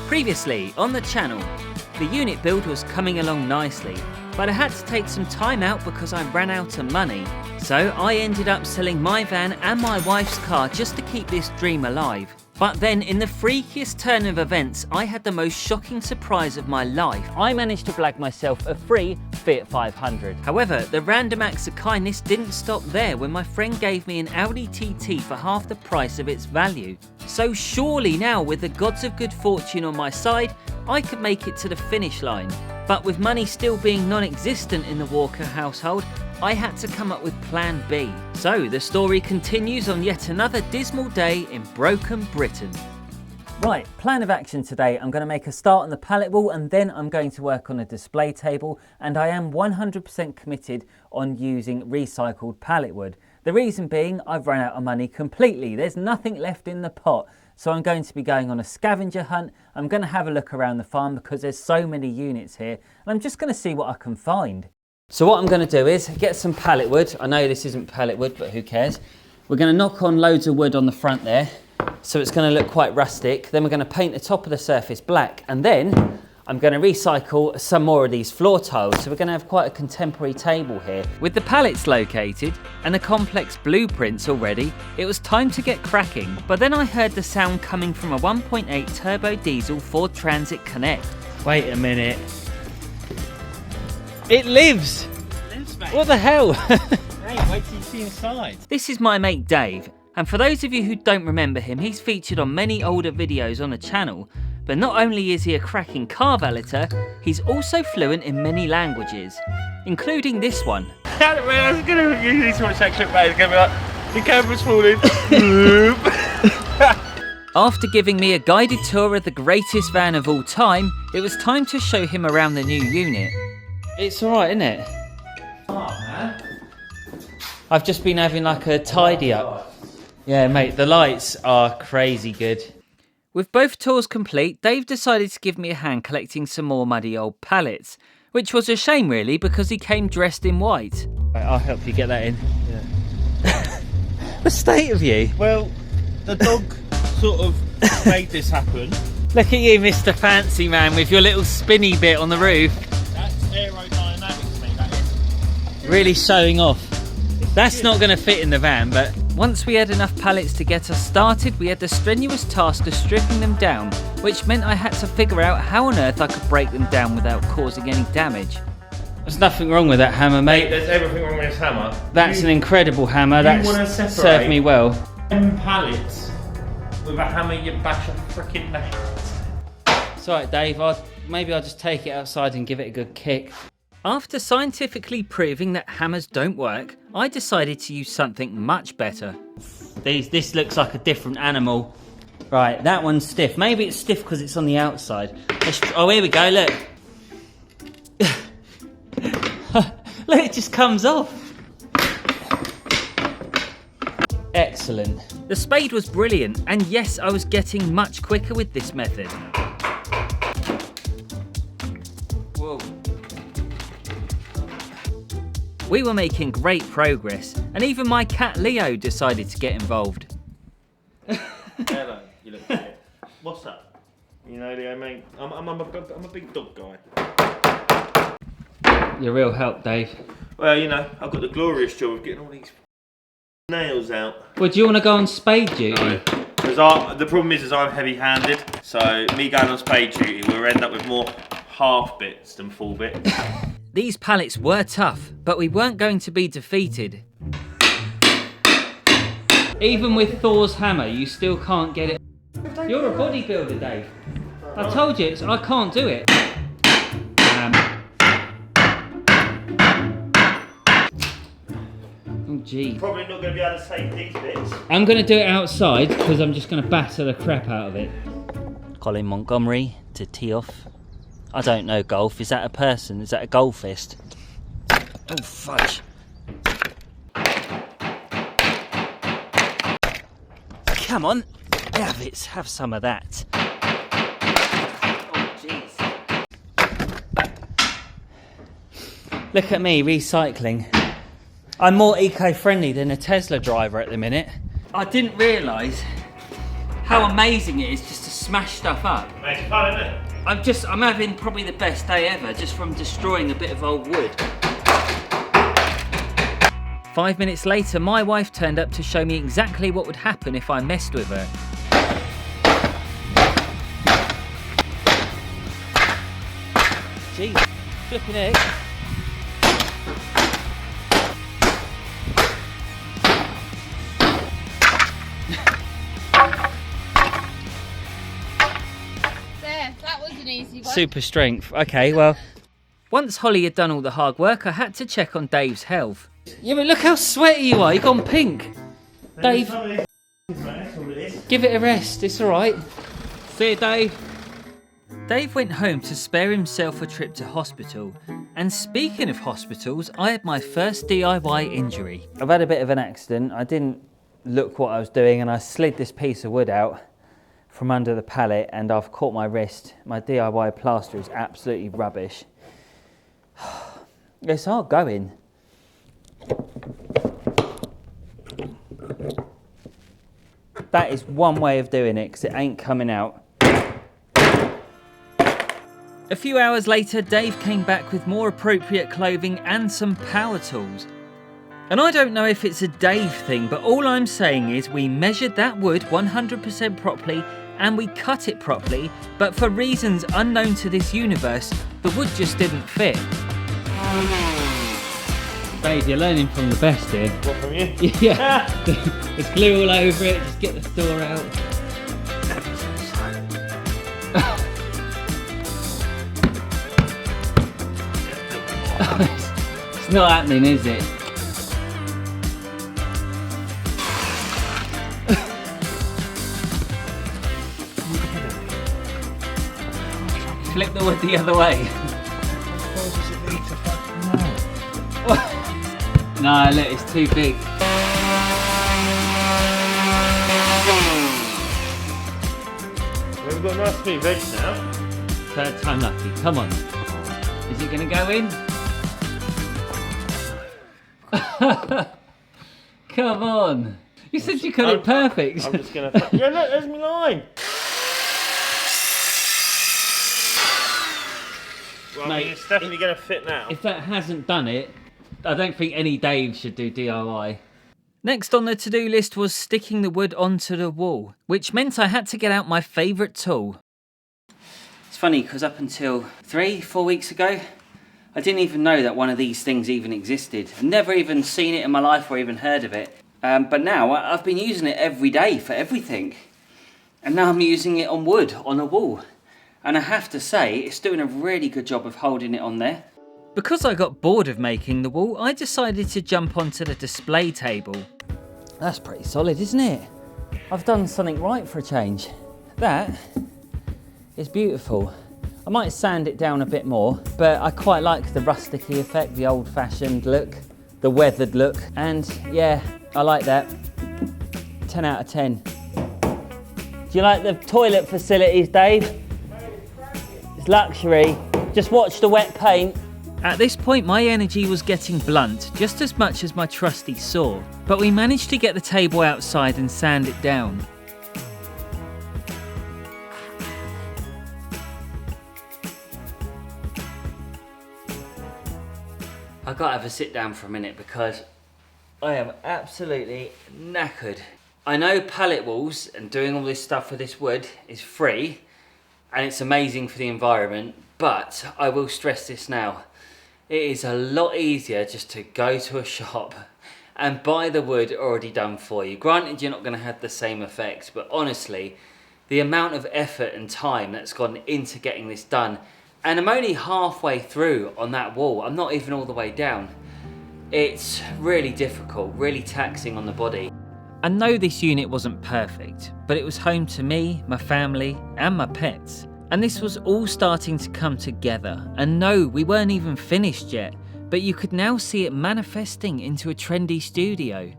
Previously on the channel, the unit build was coming along nicely, but I had to take some time out because I ran out of money. So I ended up selling my van and my wife's car just to keep this dream alive. But then in the freakiest turn of events, I had the most shocking surprise of my life. I managed to blag myself a free Fiat 500. However, the random acts of kindness didn't stop there when my friend gave me an Audi TT for half the price of its value. So surely now, with the gods of good fortune on my side, I could make it to the finish line. But with money still being non-existent in the Walker household, I had to come up with plan B. So the story continues on yet another dismal day in broken Britain. Right, plan of action today. I'm going to make a start on the pallet wall and then I'm going to work on a display table, and I am 100% committed on using recycled pallet wood. The reason being, I've run out of money completely. There's nothing left in the pot. So I'm going to be going on a scavenger hunt. I'm going to have a look around the farm because there's so many units here, and I'm just going to see what I can find. So what I'm going to do is get some pallet wood. I know this isn't pallet wood, but who cares? We're going to knock on loads of wood on the front there, so it's going to look quite rustic. Then we're going to paint the top of the surface black, and then I'm going to recycle some more of these floor tiles. So we're going to have quite a contemporary table here. With the pallets located and the complex blueprints already, it was time to get cracking. But then I heard the sound coming from a 1.8 turbo diesel Ford Transit Connect. Wait a minute. It lives! It lives, mate. What the hell? Hey, wait till you see inside. This is my mate Dave, and for those of you who don't remember him, he's featured on many older videos on the channel. But not only is he a cracking car valeter, he's also fluent in many languages, including this one. I was going to use this one to clip, mate. It's going to be like, the camera's falling. After giving me a guided tour of the greatest van of all time, it was time to show him around the new unit. It's alright, isn't it? Oh, man. I've just been having like a tidy up. Yeah, mate, the lights are crazy good. With both tours complete, Dave decided to give me a hand collecting some more muddy old pallets, which was a shame really because he came dressed in white. Right, I'll help you get that in. Yeah. The state of you. Well, the dog sort of made this happen. Look at you, Mr. Fancy Man, with your little spinny bit on the roof. That's aerodynamics, mate, that is. Really showing off. That's not going to fit in the van, but once we had enough pallets to get us started, we had the strenuous task of stripping them down, which meant I had to figure out how on earth I could break them down without causing any damage. There's nothing wrong with that hammer, mate. There's everything wrong with this hammer. That's an incredible hammer. That's served me well. 10 pallets with a hammer, you bash a freaking nail. It's alright, Dave. Maybe I'll just take it outside and give it a good kick. After scientifically proving that hammers don't work, I decided to use something much better. This looks like a different animal. Right, that one's stiff. Maybe it's stiff because it's on the outside. Oh, here we go, look. Look, it just comes off. Excellent. The spade was brilliant, and yes, I was getting much quicker with this method. Whoa. We were making great progress, and even my cat Leo decided to get involved. Hello, you look good. What's up? You know, Leo, mate, I'm a big dog guy. You're a real help, Dave. Well, you know, I've got the glorious job of getting all these nails out. Well, do you want to go on spade duty? Because the problem is I'm heavy-handed, so me going on spade duty, we'll end up with more half bits than full bits. These pallets were tough, but we weren't going to be defeated. Even with Thor's hammer, you still can't get it. You're a bodybuilder, Dave. I told you, I can't do it. Oh, gee. Probably not going to be able to save these bits. I'm going to do it outside because I'm just going to batter the crap out of it. Colin Montgomery to tee off. I don't know golf. Is that a person? Is that a golfist? Oh, fudge. Come on. Have it. Have some of that. Oh, jeez. Look at me recycling. I'm more eco-friendly than a Tesla driver at the minute. I didn't realise how amazing it is just to smash stuff up. It's fun, isn't it? I'm having probably the best day ever just from destroying a bit of old wood. 5 minutes later, my wife turned up to show me exactly what would happen if I messed with her. Jeez, flipping heck. That was an easy one. Super strength. Okay, well, once Holly had done all the hard work, I had to check on Dave's health. Yeah, but look how sweaty you are. You've gone pink. Dave, give it a rest. It's all right. See you, Dave. Dave went home to spare himself a trip to hospital. And speaking of hospitals, I had my first DIY injury. I've had a bit of an accident. I didn't look what I was doing and I slid this piece of wood out from under the pallet and I've caught my wrist. My DIY plaster is absolutely rubbish. It's hard going. That is one way of doing it because it ain't coming out. A few hours later, Dave came back with more appropriate clothing and some power tools. And I don't know if it's a Dave thing, but all I'm saying is we measured that wood 100% properly and we cut it properly, but for reasons unknown to this universe, the wood just didn't fit. Dave, you're learning from the best here. What, from you? Yeah. There's glue all over it, just get the store out. It's not happening, is it? Flip the wood the other way. No, look, it's too big. We've got nice sweet veg now. Third time lucky, come on. Is it going to go in? Come on. You said you cut it perfect. I'm just going to... Yeah, look, there's my line. Well, I mean, it's definitely going to fit now. If that hasn't done it, I don't think any Dave should do DIY. Next on the to-do list was sticking the wood onto the wall, which meant I had to get out my favourite tool. It's funny because up until 3-4 weeks ago, I didn't even know that one of these things even existed. I've never even seen it in my life or even heard of it. But now I've been using it every day for everything. And now I'm using it on wood, on a wall. And I have to say, it's doing a really good job of holding it on there. Because I got bored of making the wall, I decided to jump onto the display table. That's pretty solid, isn't it? I've done something right for a change. That is beautiful. I might sand it down a bit more, but I quite like the rusticy effect, the old-fashioned look, the weathered look, and yeah, I like that. 10 out of 10. Do you like the toilet facilities, Dave? It's luxury. Just watch the wet paint. At this point, my energy was getting blunt, just as much as my trusty saw, but we managed to get the table outside and sand it down. I've got to have a sit down for a minute because I am absolutely knackered. I know pallet walls and doing all this stuff with this wood is free and it's amazing for the environment, but I will stress this now. It is a lot easier just to go to a shop and buy the wood already done for you. Granted, you're not going to have the same effect, but honestly, the amount of effort and time that's gone into getting this done, and I'm only halfway through on that wall, I'm not even all the way down. It's really difficult, really taxing on the body. I know this unit wasn't perfect, but it was home to me, my family, and my pets. And this was all starting to come together. And no, we weren't even finished yet, but you could now see it manifesting into a trendy studio.